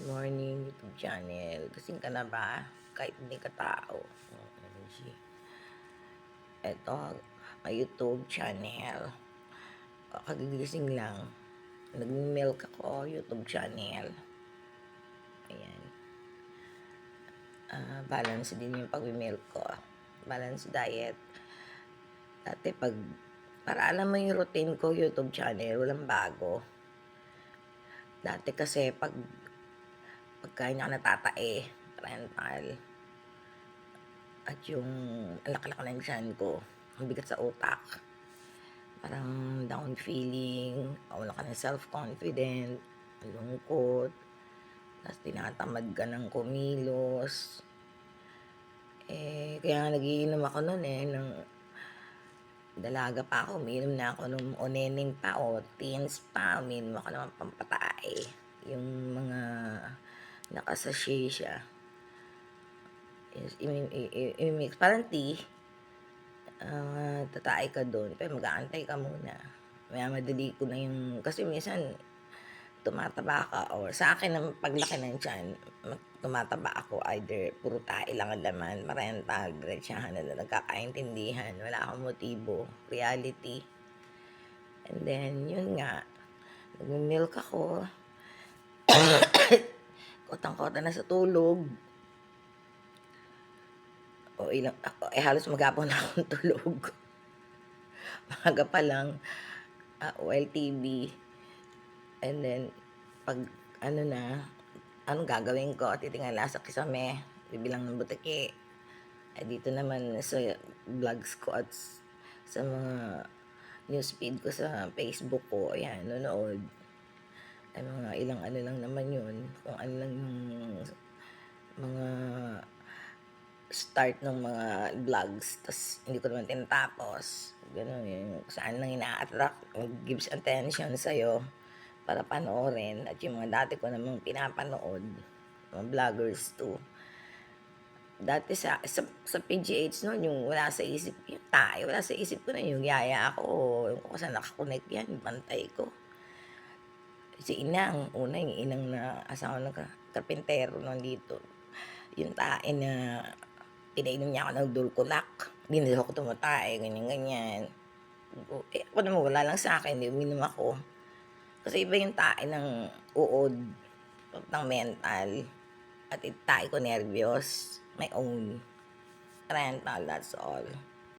Morning YouTube channel. Gising ka na ba? Kahit hindi ka tao. Energy. Ito, ang YouTube channel. Kagigising lang. Nag-milk ako, YouTube channel. Ayan. Balance din yung pag-milk ko. Balance diet. Dati para alam mo yung routine ko, YouTube channel, walang bago. Dati kasi pagkain ako natatae, rental. At yung alak-alak ng tiyan ko, ang bigat sa utak. Parang down feeling, wala ka ng self-confident, malungkot, tapos tinatamad ka ng kumilos. Kaya nga nagiinom ako nun ng dalaga pa ako, umiinom na ako nung onening pa o teens pa, umiinom ako ng pampatae. Yung mga nakasashay siya. I-mix, parang tea. Tatay ka doon, pero mag-aantay ka muna. Maya madali ko na yung, kasi minsan tumataba ka, or sa akin ang paglaki ng tiyan, tumataba ako, either puro tae lang ang laman, marentag, diretsahan na nagkakaintindihan, wala akong motibo, reality. And then, yun nga, nag-milk ako, kotang-kota na sa tulog, halos maghapon na akong tulog. Maga pa lang, while TV. And then, pag anong gagawin ko? Titingala sa kisame, bibilang ng butiki. Dito naman sa vlogs ko at sa mga newsfeed ko sa Facebook ko, ayan, nanonood. Mga ilang lang naman yun. Kung ano lang yung mga start ng mga vlogs, tas hindi ko naman tinatapos. Ganun yun. Saan lang ina-attract, gives attention sa'yo para panoorin. At yung mga dati ko namang pinapanood, mga vloggers too. Dati sa PGH noon, yung wala sa isip, yung tayo, wala sa isip ko na yung yaya ako, yung kung saan nakakonect yan, bantay ko. Si Inang, una yung inang na asawa ng karpintero nandito. Yung tae na pinainom niya ako ng dulkulak. Hindi na ako tumatae, ganyan-ganyan. Ako naman wala lang sa akin, hindi uminom ako. Kasi iba yung tae ng uod, ng mental. At tae ko nervyos, my own rental, that's all.